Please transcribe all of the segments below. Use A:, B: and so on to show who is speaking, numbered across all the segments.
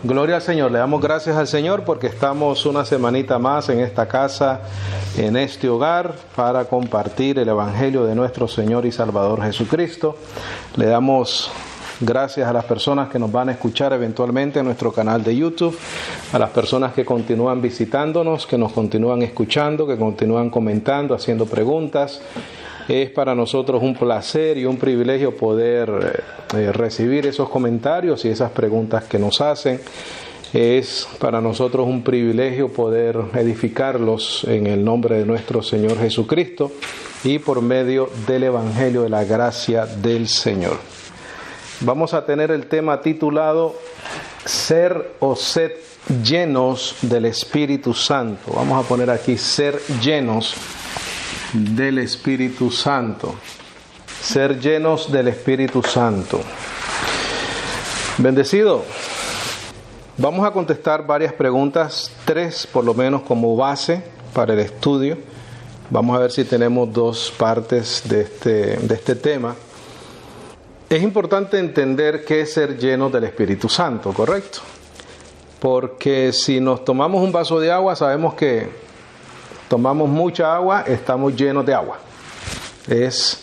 A: Gloria al Señor. Le damos gracias al Señor porque estamos una semanita más en esta casa, en este hogar, para compartir el Evangelio de nuestro Señor y Salvador Jesucristo. Le damos gracias a las personas que nos van a escuchar eventualmente en nuestro canal de YouTube, a las personas que continúan visitándonos, que nos continúan escuchando, que continúan comentando, haciendo preguntas. Es para nosotros un placer y un privilegio poder recibir esos comentarios y esas preguntas que nos hacen. Es para nosotros un privilegio poder edificarlos en el nombre de nuestro Señor Jesucristo y por medio del Evangelio de la gracia del Señor. Vamos a tener el tema titulado Ser o sed llenos del Espíritu Santo. Vamos a poner aquí ser llenos del Espíritu Santo. Ser llenos del Espíritu Santo. Bendecido. Vamos a contestar varias preguntas, 3 por lo menos como base para el estudio. Vamos a ver si tenemos 2 partes de este tema. Es importante entender qué es ser llenos del Espíritu Santo, ¿correcto? Porque si nos tomamos un vaso de agua, sabemos que tomamos mucha agua, estamos llenos de agua. Es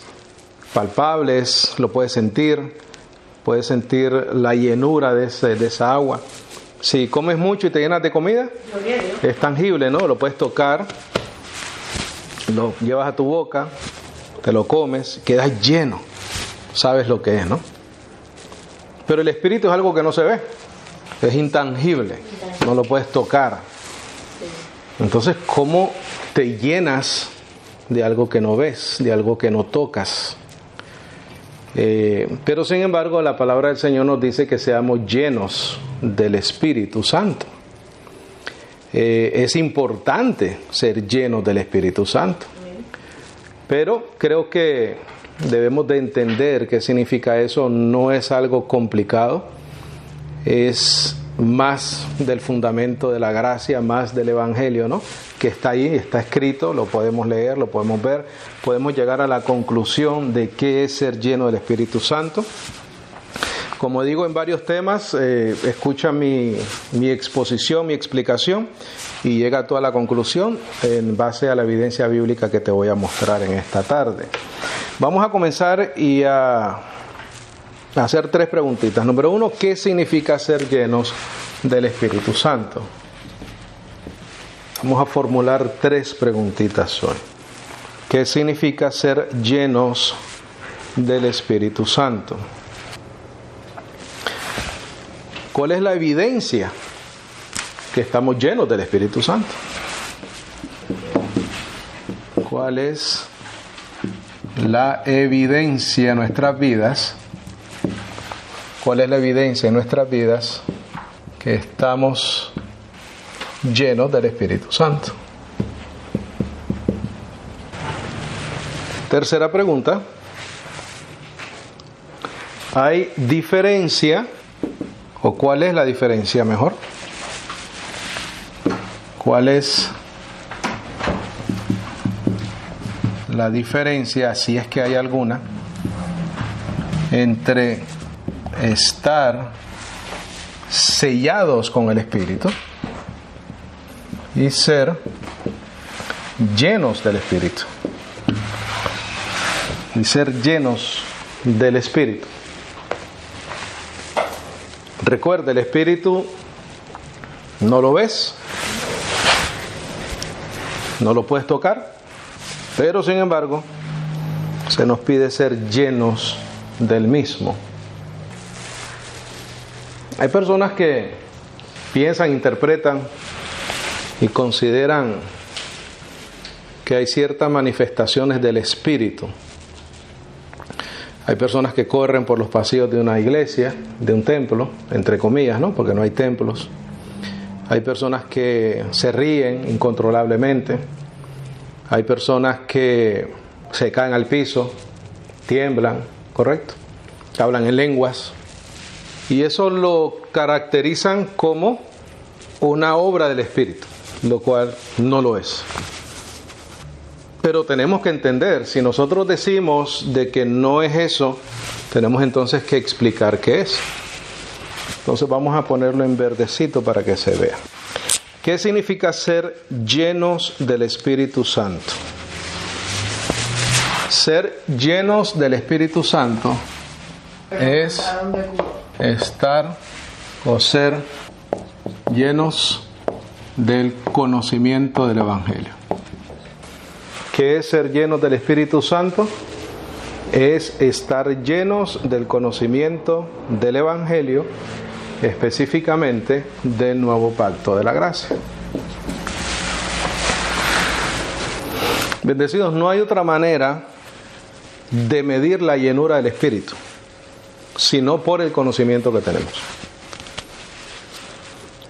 A: palpable, lo puedes sentir la llenura de esa agua. Si comes mucho y te llenas de comida, es tangible, ¿no? Lo puedes tocar, lo llevas a tu boca, te lo comes, quedas lleno. Sabes lo que es, ¿no? Pero el Espíritu es algo que no se ve, es intangible, no lo puedes tocar. Entonces, ¿cómo te llenas de algo que no ves, de algo que no tocas? Pero sin embargo, la palabra del Señor nos dice que seamos llenos del Espíritu Santo. Es importante ser llenos del Espíritu Santo. Pero creo que debemos de entender qué significa eso. No es algo complicado. Es más del fundamento de la gracia, más del Evangelio, ¿no? Que está ahí, está escrito, lo podemos leer, lo podemos ver, podemos llegar a la conclusión de qué es ser lleno del Espíritu Santo. Como digo en varios temas, escucha mi exposición, mi explicación y llega a toda la conclusión en base a la evidencia bíblica que te voy a mostrar en esta tarde. Vamos a comenzar y a hacer 3 preguntitas. Número 1, ¿qué significa ser llenos del Espíritu Santo? Vamos a formular 3 preguntitas hoy. ¿Qué significa ser llenos del Espíritu Santo? ¿Cuál es la evidencia que estamos llenos del Espíritu Santo? ¿Cuál es la evidencia en nuestras vidas? ¿Cuál es la evidencia en nuestras vidas que estamos llenos del Espíritu Santo? Tercera pregunta. ¿Hay diferencia o cuál es la diferencia mejor? ¿Cuál es la diferencia, si es que hay alguna, entre estar sellados con el Espíritu y ser llenos del Espíritu? Y ser llenos del Espíritu. Recuerda, el Espíritu no lo ves, no lo puedes tocar, pero sin embargo se nos pide ser llenos del mismo. Hay personas que piensan, interpretan y consideran que hay ciertas manifestaciones del Espíritu. Hay personas que corren por los pasillos de una iglesia, de un templo, entre comillas, ¿no? Porque no hay templos. Hay personas que se ríen incontrolablemente. Hay personas que se caen al piso, tiemblan, ¿correcto? Hablan en lenguas. Y eso lo caracterizan como una obra del Espíritu, lo cual no lo es. Pero tenemos que entender, si nosotros decimos de que no es eso, tenemos entonces que explicar qué es. Entonces vamos a ponerlo en verdecito para que se vea. ¿Qué significa ser llenos del Espíritu Santo? Ser llenos del Espíritu Santo es estar o ser llenos del conocimiento del Evangelio. ¿Qué es ser llenos del Espíritu Santo? Es estar llenos del conocimiento del Evangelio, específicamente del nuevo pacto de la gracia. Bendecidos, no hay otra manera de medir la llenura del Espíritu, sino por el conocimiento que tenemos.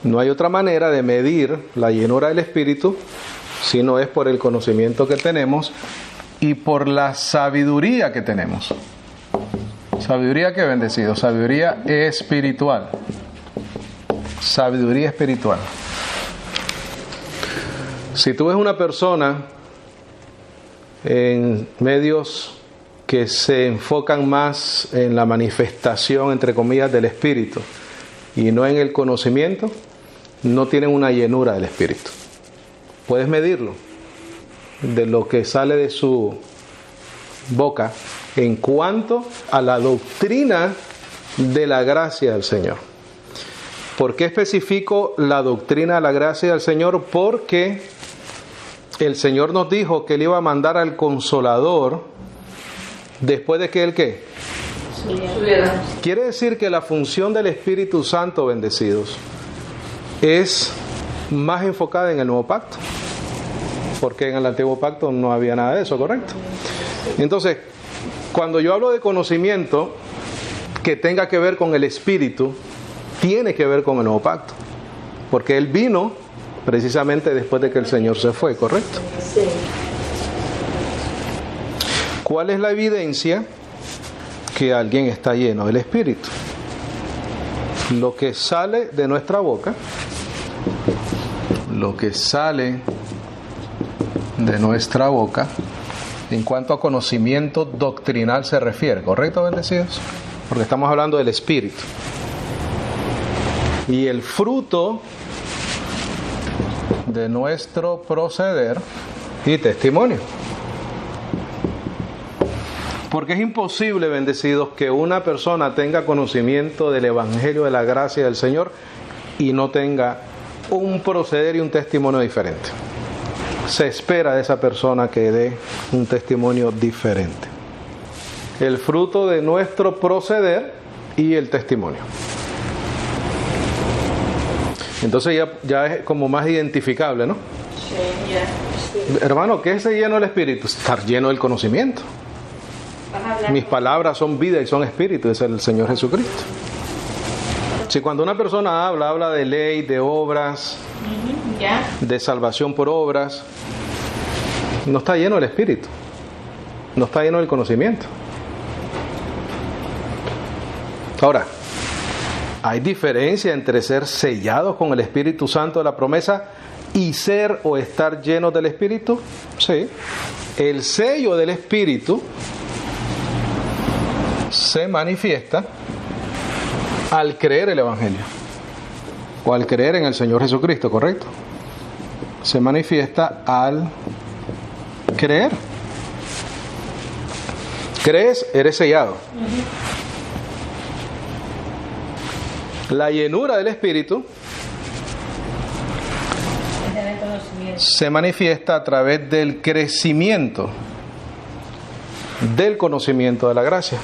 A: No hay otra manera de medir la llenura del Espíritu, sino es por el conocimiento que tenemos y por la sabiduría que tenemos. Sabiduría que bendecido, sabiduría espiritual. Sabiduría espiritual. Si tú ves una persona en medios que se enfocan más en la manifestación, entre comillas, del Espíritu y no en el conocimiento, no tienen una llenura del Espíritu. Puedes medirlo de lo que sale de su boca en cuanto a la doctrina de la gracia del Señor. ¿Por qué especifico la doctrina de la gracia del Señor? Porque el Señor nos dijo que Él iba a mandar al Consolador después de que Él, ¿qué? Subiera. Quiere decir que la función del Espíritu Santo, bendecidos, es más enfocada en el nuevo pacto. Porque en el antiguo pacto no había nada de eso, ¿correcto? Entonces, cuando yo hablo de conocimiento que tenga que ver con el Espíritu, tiene que ver con el nuevo pacto. Porque Él vino precisamente después de que el Señor se fue, ¿correcto? Sí. ¿Cuál es la evidencia que alguien está lleno del Espíritu? Lo que sale de nuestra boca, lo que sale de nuestra boca, en cuanto a conocimiento doctrinal se refiere, ¿correcto, bendecidos? Porque estamos hablando del Espíritu. Y el fruto de nuestro proceder y testimonio. Porque es imposible, bendecidos, que una persona tenga conocimiento del Evangelio de la gracia del Señor y no tenga un proceder y un testimonio diferente. Se espera de esa persona que dé un testimonio diferente. El fruto de nuestro proceder y el testimonio. Entonces ya es como más identificable, ¿no? Sí, ya. Sí. Hermano, ¿qué es ser lleno del Espíritu? Estar lleno del conocimiento. Mis palabras son vida y son espíritu, es el Señor Jesucristo. Si cuando una persona habla de ley, de obras, de salvación por obras, no está lleno del Espíritu, no está lleno del conocimiento. Ahora, ¿hay diferencia entre ser sellados con el Espíritu Santo de la promesa y ser o estar llenos del Espíritu? Sí. El sello del Espíritu se manifiesta al creer el Evangelio o al creer en el Señor Jesucristo, ¿correcto? Se manifiesta al creer. Crees, eres sellado. La llenura del Espíritu se manifiesta a través del crecimiento del conocimiento de la gracia.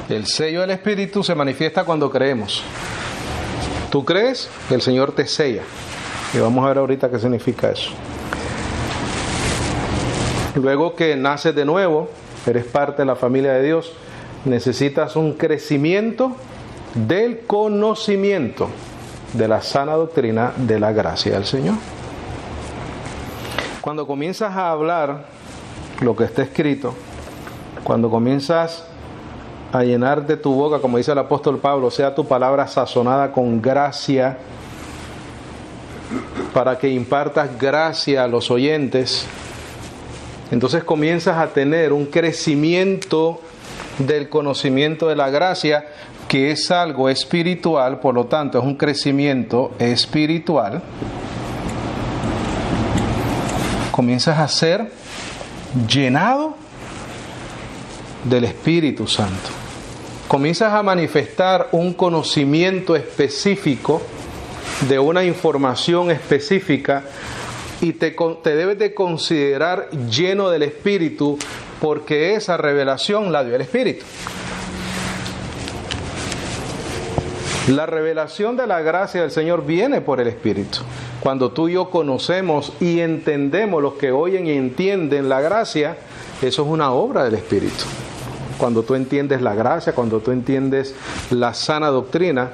A: El sello del Espíritu se manifiesta cuando creemos. Tú crees, el Señor te sella. Y vamos a ver ahorita qué significa eso. Luego que naces de nuevo, eres parte de la familia de Dios, necesitas un crecimiento del conocimiento de la sana doctrina de la gracia del Señor. Cuando comienzas a hablar lo que está escrito, cuando comienzas a llenar de tu boca, como dice el apóstol Pablo, sea tu palabra sazonada con gracia, para que impartas gracia a los oyentes, entonces comienzas a tener un crecimiento del conocimiento de la gracia, que es algo espiritual, por lo tanto es un crecimiento espiritual, comienzas a ser llenado del Espíritu Santo. Comienzas a manifestar un conocimiento específico de una información específica y te debes de considerar lleno del Espíritu, porque esa revelación la dio el Espíritu. La revelación de la gracia del Señor viene por el Espíritu. Cuando tú y yo conocemos y entendemos, los que oyen y entienden la gracia, eso es una obra del Espíritu. Cuando tú entiendes la gracia, cuando tú entiendes la sana doctrina,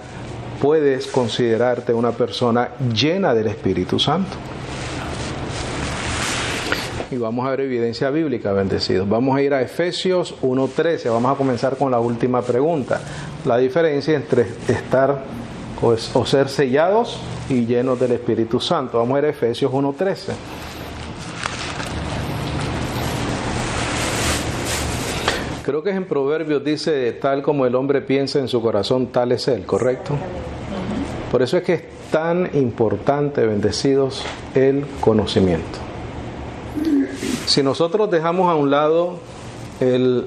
A: puedes considerarte una persona llena del Espíritu Santo. Y vamos a ver evidencia bíblica, bendecidos. Vamos a ir a Efesios 1:13. Vamos a comenzar con la última pregunta. La diferencia entre estar o ser sellados y llenos del Espíritu Santo. Vamos a ir a Efesios 1:13. Creo que es en Proverbios, dice, tal como el hombre piensa en su corazón, tal es él, ¿correcto? Por eso es que es tan importante, bendecidos, el conocimiento. Si nosotros dejamos a un lado el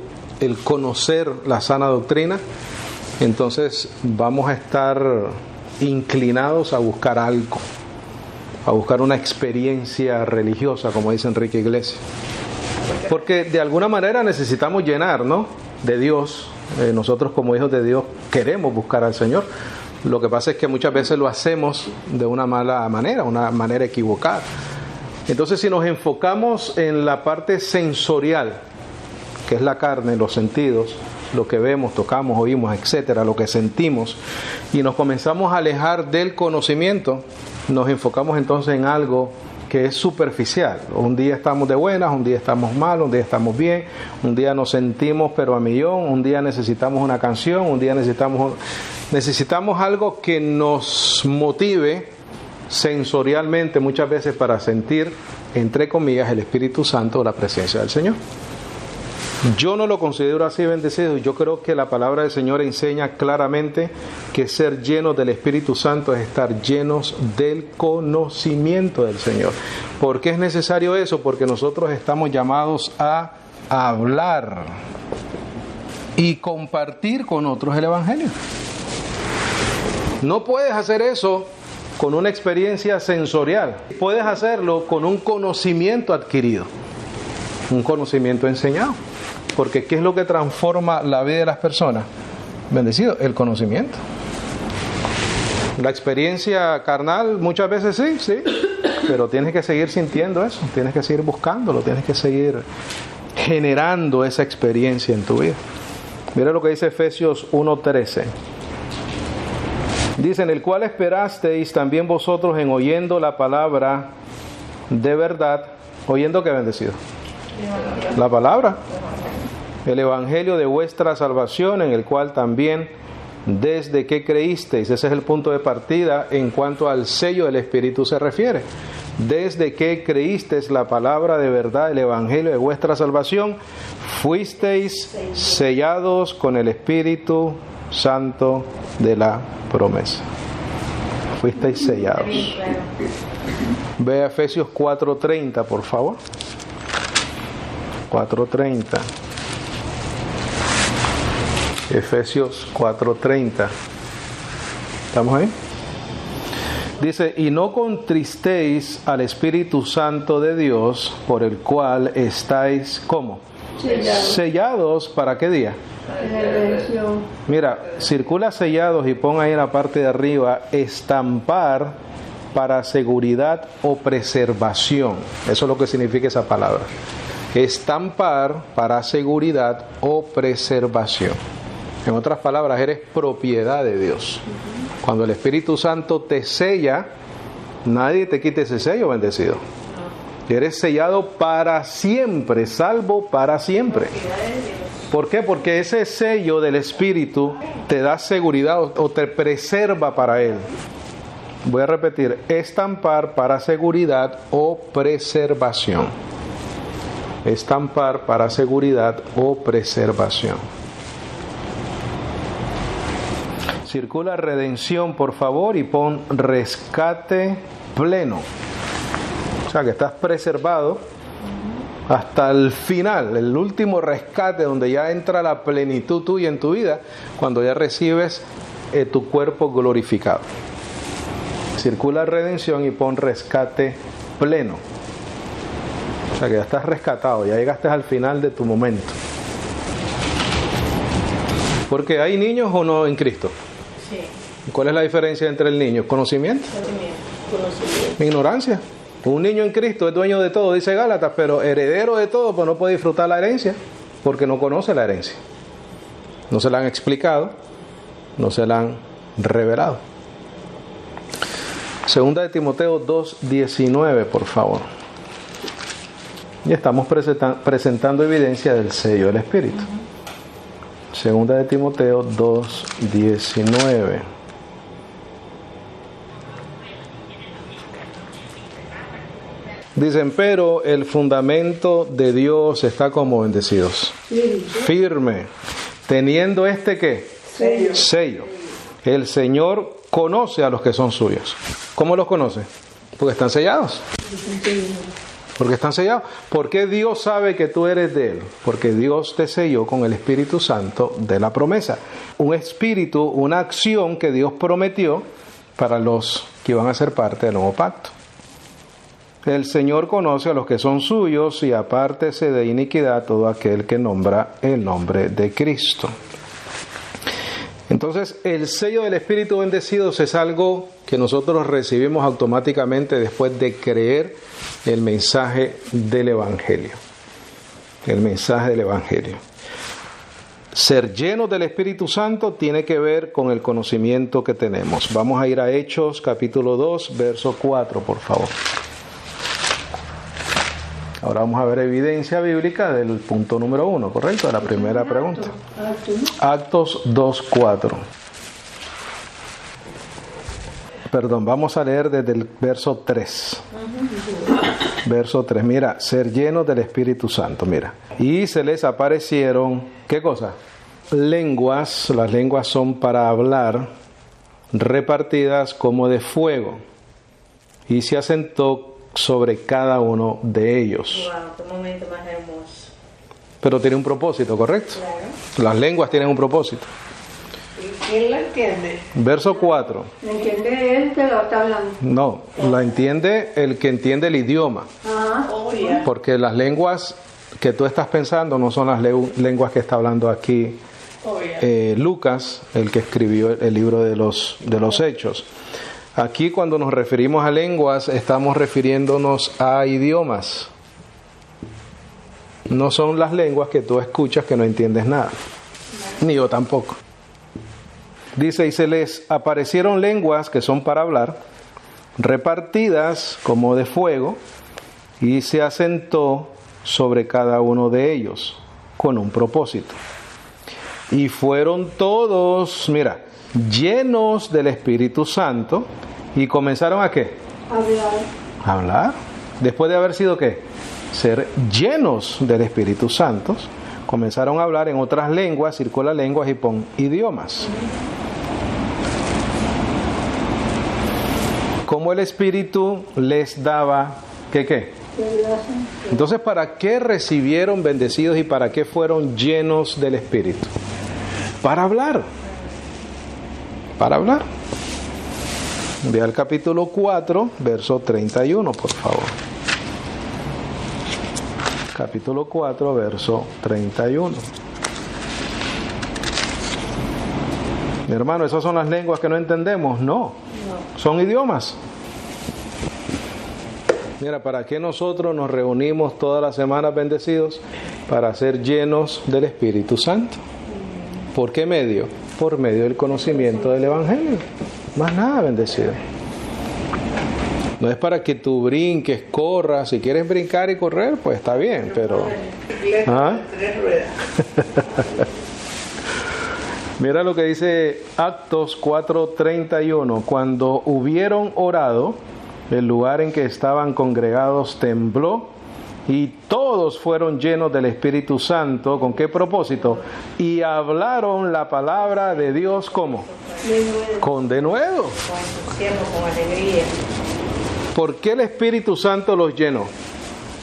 A: conocer la sana doctrina, entonces vamos a estar inclinados a buscar algo, a buscar una experiencia religiosa, como dice Enrique Iglesias. Porque de alguna manera necesitamos llenar, ¿no?, de Dios. Nosotros como hijos de Dios queremos buscar al Señor. Lo que pasa es que muchas veces lo hacemos de una mala manera, una manera equivocada. Entonces, si nos enfocamos en la parte sensorial, que es la carne, los sentidos, lo que vemos, tocamos, oímos, etcétera, lo que sentimos, y nos comenzamos a alejar del conocimiento, nos enfocamos entonces en algo que es superficial. Un día estamos de buenas, un día estamos mal, un día estamos bien, un día nos sentimos pero a millón, un día necesitamos una canción, un día necesitamos algo que nos motive sensorialmente, muchas veces, para sentir, entre comillas, el Espíritu Santo o la presencia del Señor. Yo no lo considero así, bendecido. Yo creo que la palabra del Señor enseña claramente que ser llenos del Espíritu Santo es estar llenos del conocimiento del Señor. ¿Por qué es necesario eso? Porque nosotros estamos llamados a hablar y compartir con otros el Evangelio. No puedes hacer eso con una experiencia sensorial. Puedes hacerlo con un conocimiento adquirido, un conocimiento enseñado. Porque ¿qué es lo que transforma la vida de las personas? Bendecido, el conocimiento. La experiencia carnal muchas veces sí, pero tienes que seguir sintiendo eso, tienes que seguir buscándolo, tienes que seguir generando esa experiencia en tu vida. Mira lo que dice Efesios 1:13. Dice, en el cual esperasteis también vosotros en oyendo la palabra de verdad. ¿Oyendo qué, bendecido? La palabra. El evangelio de vuestra salvación, en el cual también desde que creísteis, ese es el punto de partida en cuanto al sello del Espíritu se refiere. Desde que creísteis la palabra de verdad, el evangelio de vuestra salvación, fuisteis sellados con el Espíritu Santo de la promesa. Fuisteis sellados. Ve a Efesios 4:30, por favor. 4:30. Efesios 4:30. ¿Estamos ahí? Dice, y no contristéis al Espíritu Santo de Dios, por el cual estáis, ¿cómo? Sellados. ¿Para qué día? Mira, circula sellados y pon ahí en la parte de arriba, estampar para seguridad o preservación. Eso es lo que significa esa palabra. Estampar para seguridad o preservación. En otras palabras, eres propiedad de Dios. Cuando el Espíritu Santo te sella, nadie te quite ese sello, bendecido. Eres sellado para siempre, salvo para siempre. ¿Por qué? Porque ese sello del Espíritu te da seguridad o te preserva para Él. Voy a repetir, estampar para seguridad o preservación. Estampar para seguridad o preservación. Circula redención, por favor, y pon rescate pleno. O sea, que estás preservado hasta el final, el último rescate, donde ya entra la plenitud tuya en tu vida, cuando ya recibes tu cuerpo glorificado. Circula redención y pon rescate pleno. O sea, que ya estás rescatado, ya llegaste al final de tu momento. Porque ¿hay niños o no en Cristo?
B: Sí.
A: ¿Cuál es la diferencia entre el niño? ¿Conocimiento?
B: Conocimiento.
A: Ignorancia. Un niño en Cristo es dueño de todo, dice Gálatas, pero heredero de todo, pues no puede disfrutar la herencia, porque no conoce la herencia. No se la han explicado, no se la han revelado. Segunda de Timoteo 2:19, por favor. Y estamos presentando evidencia del sello del Espíritu. Segunda de Timoteo 2:19. Dicen, pero el fundamento de Dios está como bendecidos. Firme. Teniendo ¿qué? Sello. El Señor conoce a los que son suyos. ¿Cómo los conoce? Porque están sellados. Porque están sellados. ¿Por qué Dios sabe que tú eres de Él? Porque Dios te selló con el Espíritu Santo de la promesa. Un espíritu, una acción que Dios prometió para los que iban a ser parte del nuevo pacto. El Señor conoce a los que son suyos y apártese de iniquidad todo aquel que nombra el nombre de Cristo. Entonces, el sello del Espíritu bendecidos es algo que nosotros recibimos automáticamente después de creer el mensaje del Evangelio. El mensaje del Evangelio. Ser llenos del Espíritu Santo tiene que ver con el conocimiento que tenemos. Vamos a ir a Hechos capítulo 2, verso 4, por favor. Ahora vamos a ver evidencia bíblica del punto número 1, ¿correcto? De la primera pregunta. Actos 2:4. Perdón, vamos a leer desde el verso 3. Verso 3, mira, ser llenos del Espíritu Santo, mira. Y se les aparecieron, ¿qué cosa? Lenguas, las lenguas son para hablar, repartidas como de fuego. Y se asentó sobre cada uno de ellos.
B: Wow, qué momento más hermoso.
A: Pero tiene un propósito, ¿correcto?
B: Claro.
A: Las lenguas tienen un propósito.
B: ¿Y quién la entiende?
A: Verso 4.
C: ¿Me entiende él que lo está hablando?
A: No, la entiende el que entiende el idioma.
C: Ajá.
B: Oh, yeah.
A: Porque las lenguas que tú estás pensando no son las lenguas que está hablando aquí
B: Oh, yeah.
A: Lucas, el que escribió el libro de los Hechos. Aquí cuando nos referimos a lenguas estamos refiriéndonos a idiomas. No son las lenguas que tú escuchas que no entiendes nada. Ni yo tampoco. Dice, y se les aparecieron lenguas que son para hablar, repartidas como de fuego, y se asentó sobre cada uno de ellos con un propósito. Y fueron todos, mira, llenos del Espíritu Santo y comenzaron ¿a qué? A hablar. Después de haber sido ¿qué? Ser llenos del Espíritu Santo, comenzaron a hablar en otras lenguas, circula lenguas y pon idiomas. Como el Espíritu les daba ¿qué? Entonces, ¿para qué recibieron bendecidos y para qué fueron llenos del Espíritu? Para hablar. Para hablar. Ve al capítulo 4, verso 31, por favor. Capítulo 4, verso 31. Mi hermano, ¿esas son las lenguas que no entendemos? No, son idiomas. Mira, ¿para qué nosotros nos reunimos todas las semanas bendecidos? Para ser llenos del Espíritu Santo. ¿Por qué medio? Por medio del conocimiento del Evangelio. Más nada, bendecido. No es para que tú brinques, corras. Si quieres brincar y correr, pues está bien, pero... ¿Ah? Mira lo que dice Actos 4:31. Cuando hubieron orado, el lugar en que estaban congregados tembló y todos fueron llenos del Espíritu Santo. ¿Con qué propósito? Y hablaron la palabra de Dios, ¿cómo? Con denuedo.
B: Con entusiasmo, con alegría.
A: ¿Por qué el Espíritu Santo los llenó?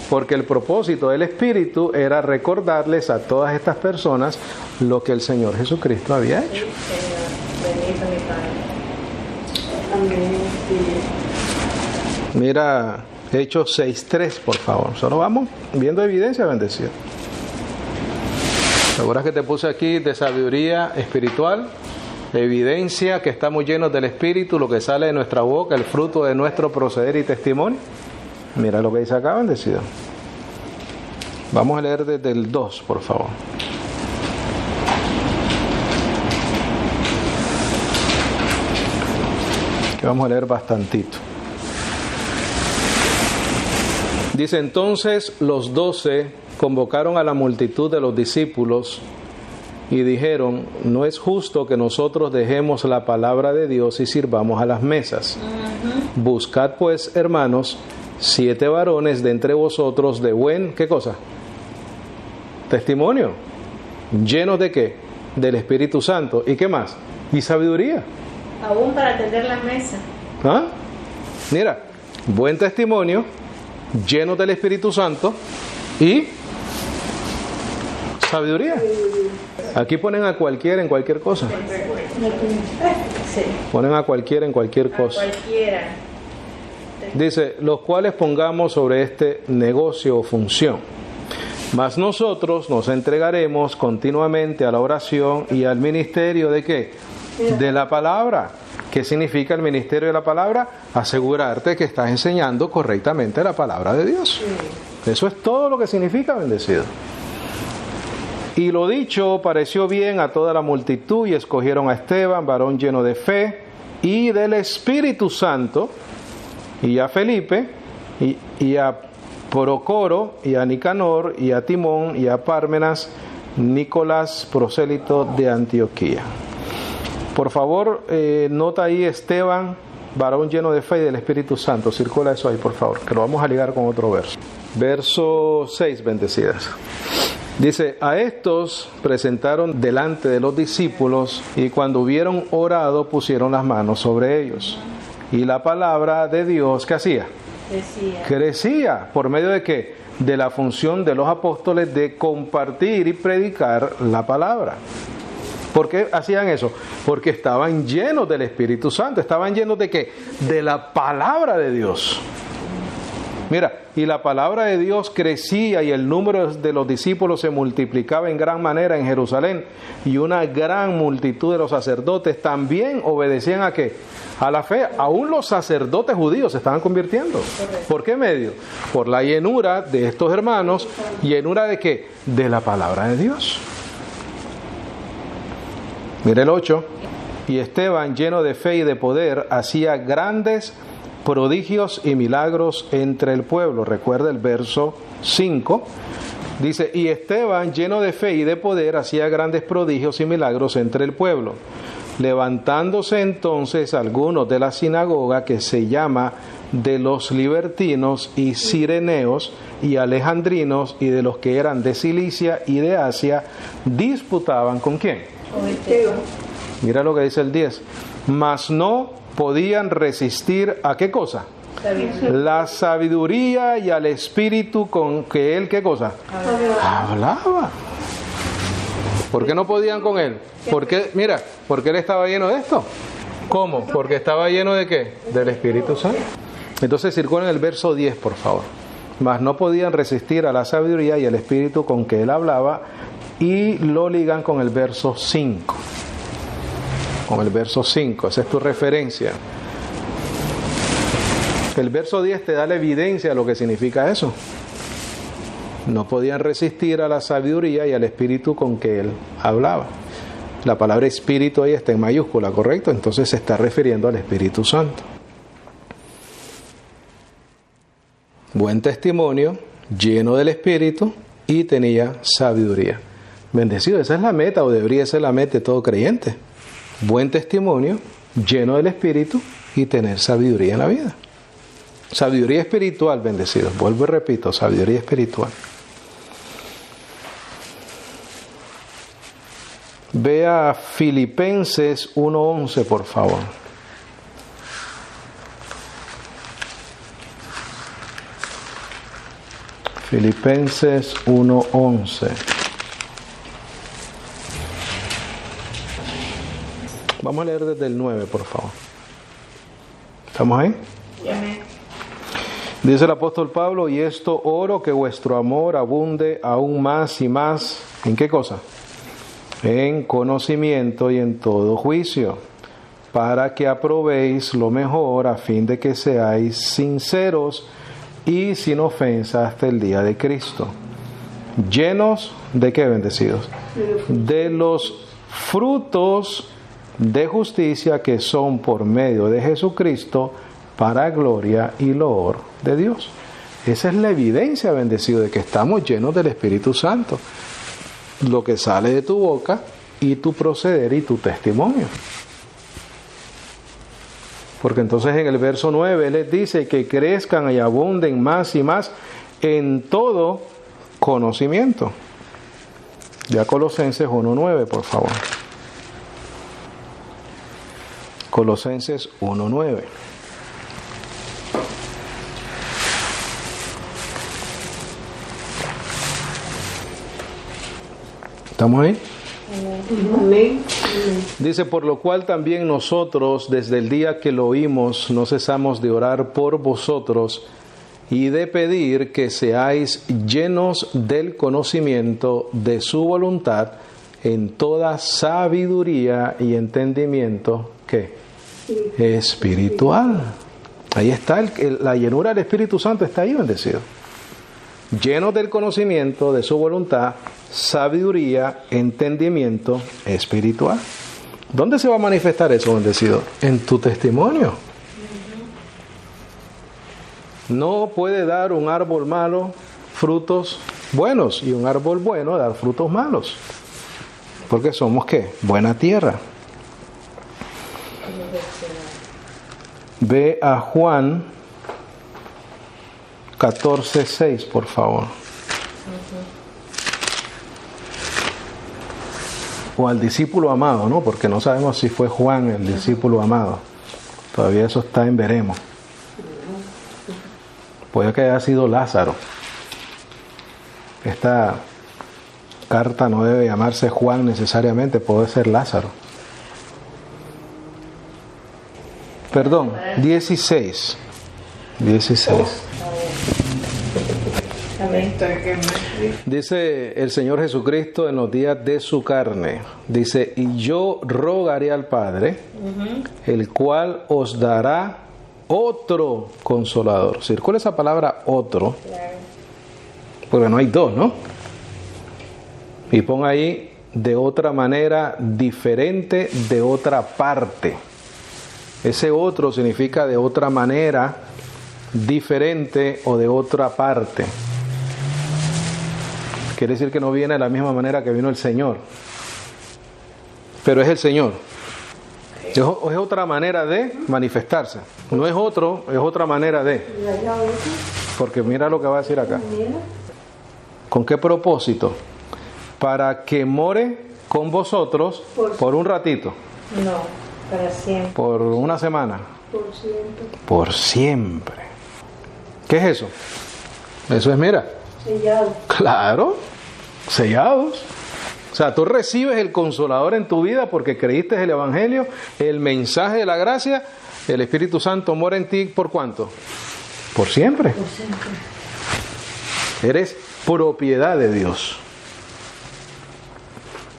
A: Porque el propósito del Espíritu era recordarles a todas estas personas lo que el Señor Jesucristo había hecho.
B: Señor, bendito mi Padre.
C: Amén.
A: Mira Hechos 6:3, por favor. Solo vamos viendo evidencia, bendecido. ¿Te acuerdas que te puse aquí de sabiduría espiritual? Evidencia que estamos llenos del Espíritu, lo que sale de nuestra boca, el fruto de nuestro proceder y testimonio. Mira lo que dice acá, bendecido. Vamos a leer desde el 2, por favor. Que vamos a leer bastantito. Dice: entonces los 12 convocaron a la multitud de los discípulos y dijeron: no es justo que nosotros dejemos la palabra de Dios y sirvamos a las mesas. Buscad pues, hermanos, 7 varones de entre vosotros de buen, ¿qué cosa? Testimonio. ¿Llenos de qué? Del Espíritu Santo. ¿Y qué más? Y sabiduría.
B: Aún para atender las mesas.
A: ¿Ah? Mira, buen testimonio, llenos del Espíritu Santo y sabiduría. Aquí ponen a cualquiera en cualquier cosa.
B: Sí.
A: Ponen a cualquiera en cualquier cosa.
B: Cualquiera.
A: Dice: los cuales pongamos sobre este negocio o función. Mas nosotros nos entregaremos continuamente a la oración y al ministerio ¿de qué? De la palabra. ¿Qué significa el ministerio de la palabra? Asegurarte que estás enseñando correctamente la palabra de Dios. Eso es todo lo que significa, bendecido. Y lo dicho pareció bien a toda la multitud, y escogieron a Esteban, varón lleno de fe y del Espíritu Santo, y a Felipe, y a Procoro, y a Nicanor, y a Timón, y a Pármenas, Nicolás, prosélito de Antioquía. Por favor, nota ahí Esteban, varón lleno de fe y del Espíritu Santo. Circula eso ahí, por favor, que lo vamos a ligar con otro verso. Verso 6, bendecidas. Dice: a estos presentaron delante de los discípulos, y cuando hubieron orado pusieron las manos sobre ellos. Y la palabra de Dios, ¿qué hacía? Crecía. ¿Por medio de qué? De la función de los apóstoles de compartir y predicar la palabra. ¿Por qué hacían eso? Porque estaban llenos del Espíritu Santo. ¿Estaban llenos de qué? De la palabra de Dios. Mira, y la palabra de Dios crecía, y el número de los discípulos se multiplicaba en gran manera en Jerusalén, y una gran multitud de los sacerdotes también obedecían ¿a qué? A la fe. Aún los sacerdotes judíos se estaban convirtiendo. ¿Por qué medio? Por la llenura de estos hermanos. ¿Llenura de qué? De la palabra de Dios. Mire el 8. Y Esteban, lleno de fe y de poder, hacía grandes prodigios y milagros entre el pueblo. Recuerda el verso 5. Dice: y Esteban, lleno de fe y de poder, hacía grandes prodigios y milagros entre el pueblo. Levantándose entonces algunos de la sinagoga, que se llama de los libertinos y cireneos y alejandrinos, y de los que eran de Cilicia y de Asia, disputaban ¿con quién?
B: Con Esteban.
A: Mira lo que dice el 10. Mas no podían resistir ¿a qué cosa? La sabiduría y al espíritu con que él ¿qué cosa? Hablaba. ¿Por qué no podían con él? Porque, mira, porque él estaba lleno de esto. ¿Cómo? Porque estaba lleno de ¿qué? Del Espíritu Santo. Entonces circula en el verso 10, por favor. Mas no podían resistir a la sabiduría y al espíritu con que él hablaba, y lo ligan con el verso 5. Con el verso 5, esa es tu referencia. El verso 10 te da la evidencia de lo que significa eso. No podían resistir a la sabiduría y al espíritu con que él hablaba. La palabra espíritu ahí está en mayúscula, ¿correcto? Entonces se está refiriendo al Espíritu Santo. Buen testimonio, lleno del Espíritu, y tenía sabiduría. Bendecido, esa es la meta, o debería ser la meta de todo creyente. Buen testimonio, lleno del Espíritu, y tener sabiduría en la vida. Sabiduría espiritual, bendecidos. Vuelvo y repito, sabiduría espiritual. Vea Filipenses 1:11, por favor. Filipenses 1:11. Vamos a leer desde el 9, por favor. ¿Estamos ahí?
B: Amén.
A: Dice el apóstol Pablo: y esto oro, que vuestro amor abunde aún más y más. ¿En qué cosa? En conocimiento y en todo juicio, para que aprobéis lo mejor, a fin de que seáis sinceros y sin ofensa hasta el día de Cristo, llenos de ¿qué, bendecidos? De los frutos de justicia que son por medio de Jesucristo, para gloria y loor de Dios. Esa es la evidencia, bendecido, de que estamos llenos del Espíritu Santo. Lo que sale de tu boca y tu proceder y tu testimonio. Porque entonces en el verso 9 les dice que crezcan y abunden más y más en todo conocimiento. Ya Colosenses 1:9, por favor. Colosenses 1:9. ¿Estamos ahí?
C: Amén.
A: Dice: por lo cual también nosotros, desde el día que lo oímos, no cesamos de orar por vosotros y de pedir que seáis llenos del conocimiento de su voluntad, en toda sabiduría y entendimiento, ¿qué? Espiritual. Ahí está, la llenura del Espíritu Santo está ahí, bendecido. Llenos del conocimiento de su voluntad, sabiduría, entendimiento espiritual. ¿Dónde se va a manifestar eso, bendecido? En tu testimonio. No puede dar un árbol malo frutos buenos, y un árbol bueno dar frutos malos. Porque somos ¿qué? Buena tierra. Ve a Juan 14:6, por favor. O al discípulo amado, ¿no? Porque no sabemos si fue Juan el discípulo amado. Todavía eso está en veremos. Puede que haya sido Lázaro. Esta carta no debe llamarse Juan necesariamente, puede ser Lázaro. Perdón, 16. 16.
B: Amén.
A: Dice el Señor Jesucristo en los días de su carne, dice: y yo rogaré al Padre, el cual os dará otro consolador. Circula esa palabra otro, porque no hay dos, ¿no? Y pon ahí de otra manera, diferente, de otra parte. Ese otro significa de otra manera, diferente o de otra parte. Quiere decir que no viene de la misma manera que vino el Señor, pero es el Señor. Es otra manera de manifestarse. No es otro, es otra manera de. Porque mira lo que va a decir acá. ¿Con qué propósito? Para que more con vosotros por un ratito.
B: No, para siempre.
A: Por una semana.
C: Por siempre.
A: Por siempre. ¿Qué es eso? Eso es, mira.
C: Sellado.
A: Claro, sellados. O sea, tú recibes el Consolador en tu vida porque creíste el Evangelio, el mensaje de la gracia. El Espíritu Santo mora en ti, ¿por cuánto? Por siempre.
C: Por siempre.
A: Eres propiedad de Dios.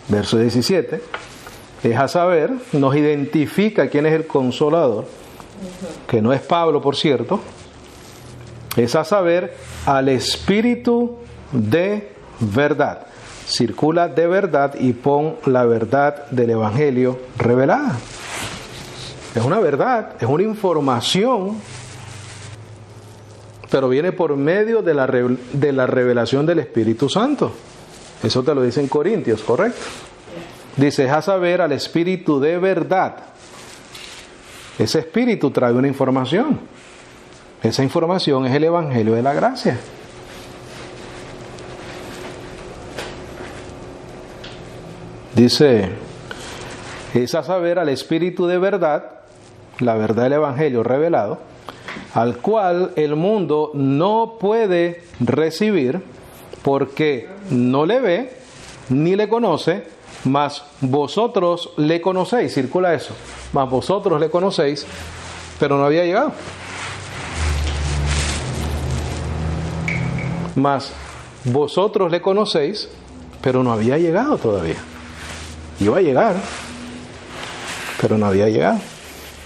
A: Verso 17. Es a saber, nos identifica quién es el Consolador, que no es Pablo, por cierto. Es a saber, al Espíritu de verdad. Circula de verdad y pon la verdad del Evangelio revelada. Es una verdad, es una información, pero viene por medio de la revelación del Espíritu Santo. Eso te lo dice en Corintios, ¿correcto? Dice, es a saber, al Espíritu de verdad. Ese Espíritu trae una información. Esa información es el Evangelio de la gracia. Dice es a saber al Espíritu de verdad, la verdad del Evangelio revelado, al cual el mundo no puede recibir porque no le ve ni le conoce, mas vosotros le conocéis. Circula eso, mas vosotros le conocéis, pero no había llegado. Mas vosotros le conocéis, pero no había llegado todavía. Iba a llegar, pero no había llegado.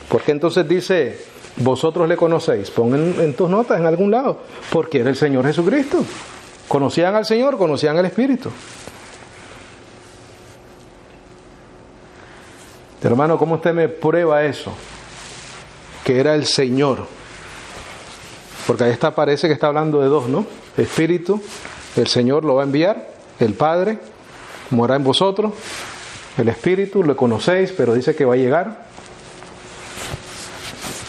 A: ¿Por qué entonces dice vosotros le conocéis? Pon en tus notas en algún lado, porque era el Señor Jesucristo. Conocían al Señor, conocían al Espíritu. Hermano, ¿cómo usted me prueba eso? Que era el Señor. Porque ahí parece que está hablando de dos, ¿no? Espíritu, el Señor lo va a enviar, el Padre mora en vosotros, el Espíritu, lo conocéis, pero dice que va a llegar.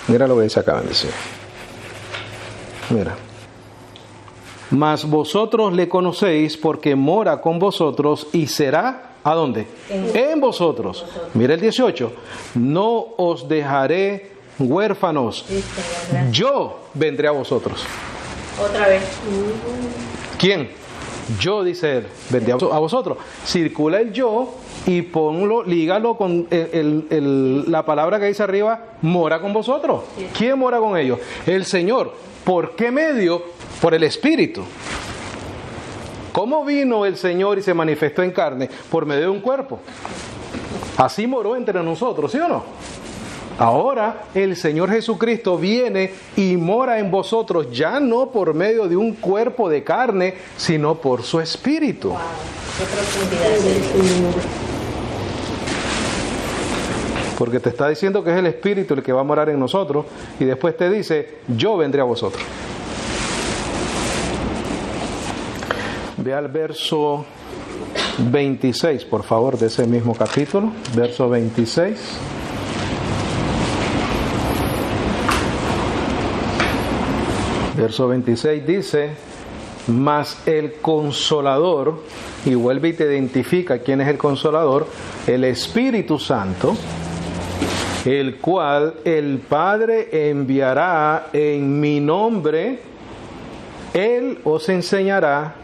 A: Mira lo que dice acá, bendición. Mira. Mas vosotros le conocéis porque mora con vosotros y será, ¿a dónde? En vosotros. Mira el 18. No os dejaré huérfanos. Yo vendré a vosotros.
B: Otra vez.
A: ¿Quién? Yo, dice él, vendré a vosotros. Circula el yo y ponlo, lígalo con la palabra que dice arriba, mora con vosotros. ¿Quién mora con ellos? El Señor. ¿Por qué medio? Por el Espíritu. ¿Cómo vino el Señor y se manifestó en carne? Por medio de un cuerpo. Así moró entre nosotros, ¿sí o no? Ahora el Señor Jesucristo viene y mora en vosotros, ya no por medio de un cuerpo de carne, sino por su Espíritu.
B: Wow, qué profundidad.
A: Porque te está diciendo que es el Espíritu el que va a morar en nosotros y después te dice, yo vendré a vosotros. Ve al verso 26, por favor, de ese mismo capítulo, verso 26. Verso 26 dice, mas el Consolador, y vuelve y te identifica quién es el Consolador, el Espíritu Santo, el cual el Padre enviará en mi nombre, Él os enseñará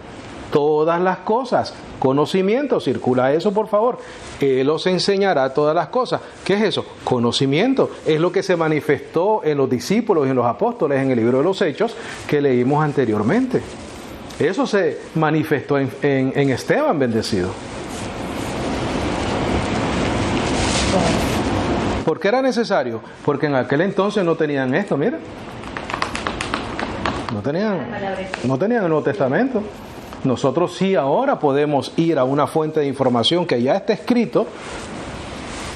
A: todas las cosas. Conocimiento, circula eso por favor. Él os enseñará todas las cosas. ¿Qué es eso? Conocimiento. Es lo que se manifestó en los discípulos y en los apóstoles en el libro de los Hechos que leímos anteriormente. Eso se manifestó en Esteban bendecido. ¿Por qué era necesario? Porque en aquel entonces no tenían esto, mira. No tenían el Nuevo Testamento. Nosotros sí ahora podemos ir a una fuente de información que ya está escrito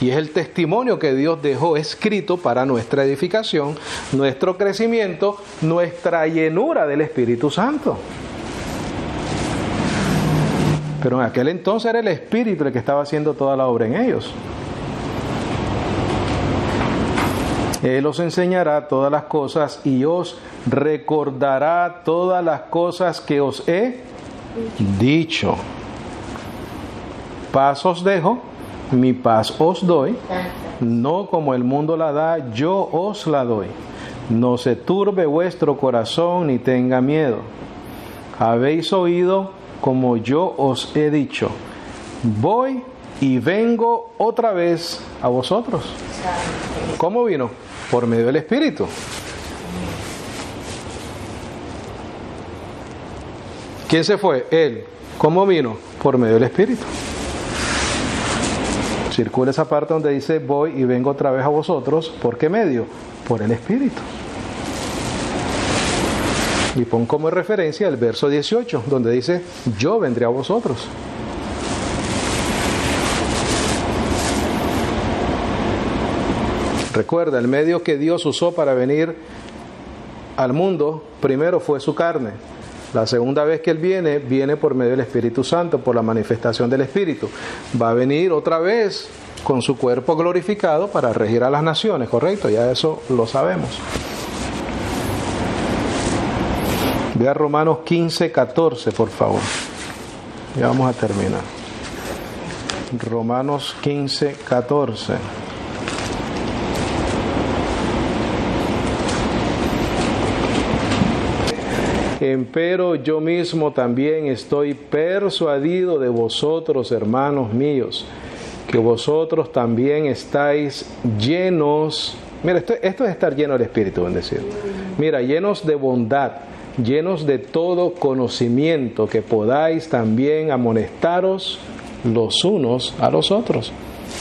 A: y es el testimonio que Dios dejó escrito para nuestra edificación, nuestro crecimiento, nuestra llenura del Espíritu Santo. Pero en aquel entonces era el Espíritu el que estaba haciendo toda la obra en ellos. Él os enseñará todas las cosas y os recordará todas las cosas que os he dicho. Paz os dejo, mi paz os doy, no como el mundo la da, yo os la doy. No se turbe vuestro corazón ni tenga miedo. Habéis oído como yo os he dicho. Voy y vengo otra vez a vosotros. ¿Cómo vino? Por medio del Espíritu. ¿Quién se fue? Él. ¿Cómo vino? Por medio del Espíritu. Circula esa parte donde dice voy y vengo otra vez a vosotros. ¿Por qué medio? Por el Espíritu. Y pon como referencia el verso 18, donde dice yo vendré a vosotros. Recuerda, el medio que Dios usó para venir al mundo, primero fue su carne. La segunda vez que Él viene, viene por medio del Espíritu Santo, por la manifestación del Espíritu. Va a venir otra vez con su cuerpo glorificado para regir a las naciones, ¿correcto? Ya eso lo sabemos. Ve a Romanos 15, 14, por favor. Ya vamos a terminar. Romanos 15, 14. Empero yo mismo también estoy persuadido de vosotros, hermanos míos, que vosotros también estáis llenos. Mira, esto es estar lleno del Espíritu, bendecido. Mira, llenos de bondad, llenos de todo conocimiento, que podáis también amonestaros los unos a los otros.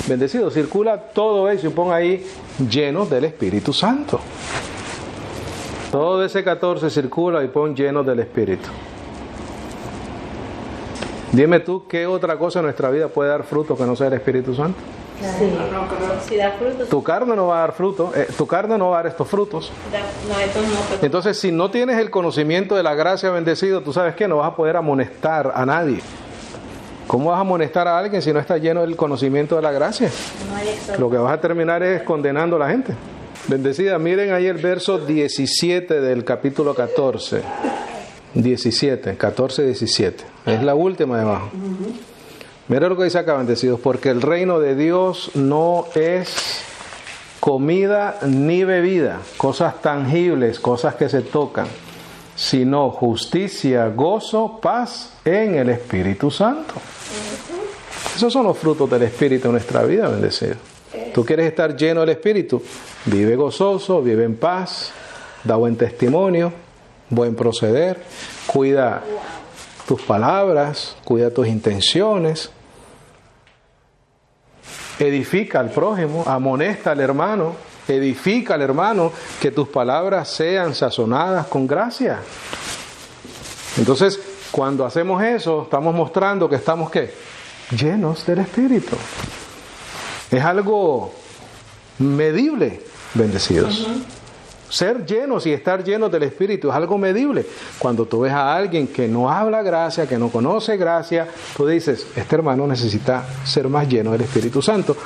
A: Bendecido, circula todo eso y pon ahí llenos del Espíritu Santo. Todo ese 14 circula y pon llenos del Espíritu. Dime tú, ¿qué otra cosa en nuestra vida puede dar fruto que no sea el Espíritu Santo?
B: Sí. Si da frutos.
A: Tu carne no va a dar fruto, tu carne no va a dar estos frutos.
B: No, estos no. Pero...
A: Entonces, si no tienes el conocimiento de la gracia, bendecido, tú sabes que no vas a poder amonestar a nadie. ¿Cómo vas a amonestar a alguien si no estás lleno del conocimiento de la gracia?
B: No hay exhorto.
A: Lo que vas a terminar es condenando a la gente. Bendecida, miren ahí el verso 17 del capítulo 14. 17, 14, 17. Es la última de abajo. Mira lo que dice acá, bendecidos. Porque el reino de Dios no es comida ni bebida, cosas tangibles, cosas que se tocan, sino justicia, gozo, paz en el Espíritu Santo. Esos son los frutos del Espíritu en nuestra vida, bendecido. Tú quieres estar lleno del Espíritu, vive gozoso, vive en paz, da buen testimonio, buen proceder, cuida tus palabras, cuida tus intenciones, edifica al prójimo, amonesta al hermano, edifica al hermano, que tus palabras sean sazonadas con gracia. Entonces, cuando hacemos eso, estamos mostrando que estamos ¿qué? Llenos del Espíritu. Es algo medible, bendecidos. Ser llenos y estar llenos del Espíritu es algo medible. Cuando tú ves a alguien que no habla gracia, que no conoce gracia, tú dices, este hermano necesita ser más lleno del Espíritu Santo.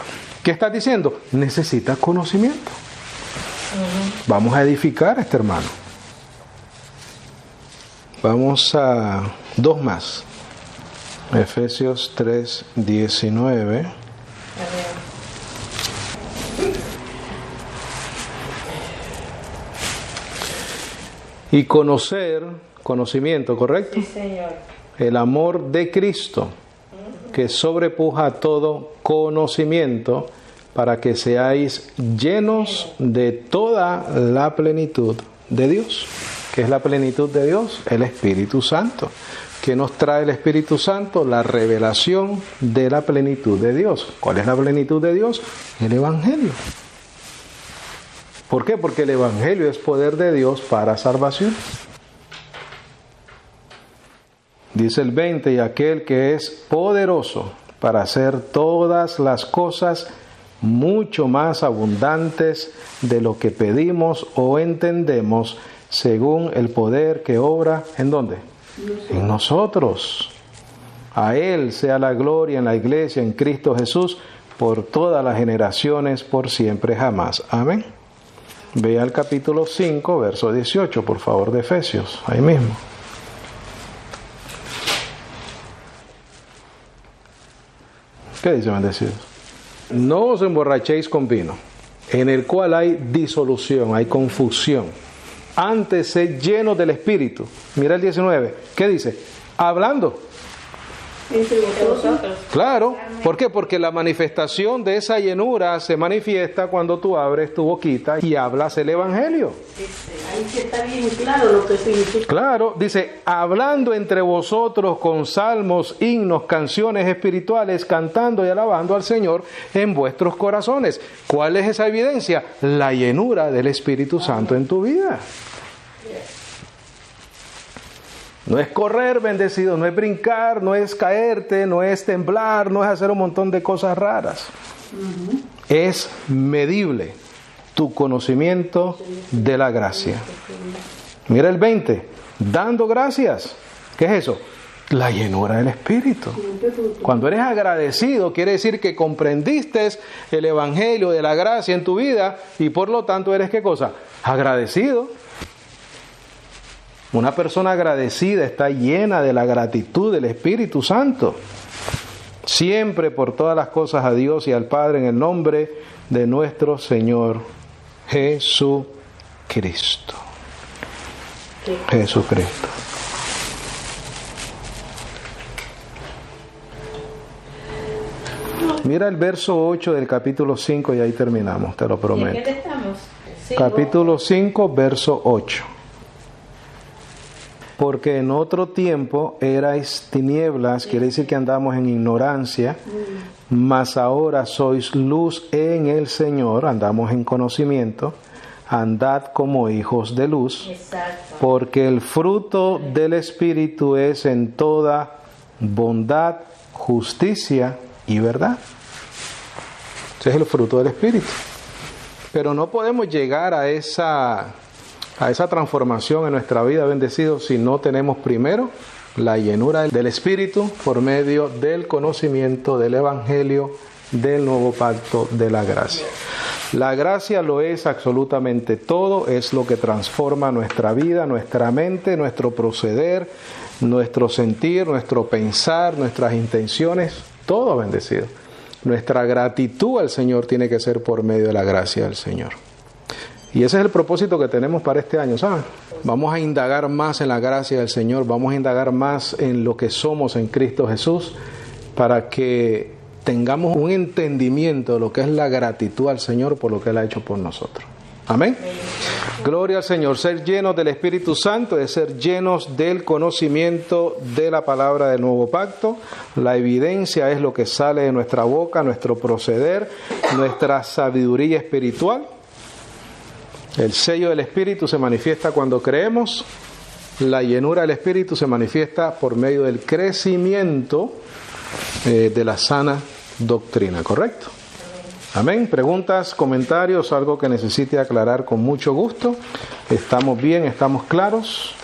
A: ¿Qué estás diciendo? Necesita conocimiento. Vamos a edificar a este hermano. Vamos a dos más. Efesios 3, 19. Y conocimiento, ¿correcto?
B: Sí, Señor.
A: El amor de Cristo, que sobrepuja todo conocimiento, para que seáis llenos de toda la plenitud de Dios. ¿Qué es la plenitud de Dios? El Espíritu Santo. ¿Qué nos trae el Espíritu Santo? La revelación de la plenitud de Dios. ¿Cuál es la plenitud de Dios? El Evangelio. ¿Por qué? Porque el Evangelio es poder de Dios para salvación. Dice el 20, y aquel que es poderoso para hacer todas las cosas mucho más abundantes de lo que pedimos o entendemos, según el poder que obra, ¿en dónde? En nosotros. A Él sea la gloria en la iglesia, en Cristo Jesús, por todas las generaciones, por siempre jamás. Amén. Ve al capítulo 5, verso 18, por favor, de Efesios, ahí mismo. ¿Qué dice, bendecidos? No os emborrachéis con vino, en el cual hay disolución, hay confusión. Antes sed llenos del Espíritu. Mira el 19. ¿Qué dice? Hablando.
C: Entre vosotros.
A: Claro. ¿Por qué? Porque la manifestación de esa llenura se manifiesta cuando tú abres tu boquita y hablas el Evangelio.
C: Ahí sí está bien claro lo que significa.
A: Claro, dice, hablando entre vosotros con salmos, himnos, canciones espirituales, cantando y alabando al Señor en vuestros corazones. ¿Cuál es esa evidencia? La llenura del Espíritu Santo en tu vida. No es correr, bendecido, no es brincar, no es caerte, no es temblar, no es hacer un montón de cosas raras. Es medible tu conocimiento de la gracia. Mira el 20, dando gracias. ¿Qué es eso? La llenura del Espíritu. Cuando eres agradecido, quiere decir que comprendiste el Evangelio de la gracia en tu vida y por lo tanto eres ¿qué cosa? Agradecido. Una persona agradecida está llena de la gratitud del Espíritu Santo. siempre por todas las cosas a Dios y al Padre en el nombre de nuestro Señor Jesucristo. Jesucristo. Mira el verso 8 del capítulo 5 y ahí terminamos, te lo prometo.
B: ¿En qué estamos?
A: Capítulo 5, verso 8. Porque en otro tiempo erais tinieblas, quiere decir que andamos en ignorancia, mas ahora sois luz en el Señor, andamos en conocimiento, andad como hijos de luz,
B: Exacto.
A: porque el fruto del Espíritu es en toda bondad, justicia y verdad. Ese es el fruto del Espíritu. Pero no podemos llegar a esa transformación en nuestra vida, bendecidos, si no tenemos primero la llenura del Espíritu por medio del conocimiento del Evangelio, del nuevo pacto de la gracia. La gracia lo es absolutamente todo, es lo que transforma nuestra vida, nuestra mente, nuestro proceder, nuestro sentir, nuestro pensar, nuestras intenciones, todo, bendecido. Nuestra gratitud al Señor tiene que ser por medio de la gracia del Señor. Y ese es el propósito que tenemos para este año, ¿saben? Vamos a indagar más en la gracia del Señor, vamos a indagar más en lo que somos en Cristo Jesús, para que tengamos un entendimiento de lo que es la gratitud al Señor por lo que Él ha hecho por nosotros. Amén. Gloria al Señor. Ser llenos del Espíritu Santo es ser llenos del conocimiento de la palabra del nuevo pacto. La evidencia es lo que sale de nuestra boca, nuestro proceder, nuestra sabiduría espiritual. El sello del Espíritu se manifiesta cuando creemos. La llenura del Espíritu se manifiesta por medio del crecimiento de la sana doctrina, ¿correcto? Amén. Preguntas, comentarios, algo que necesite aclarar con mucho gusto. ¿Estamos bien? ¿Estamos claros?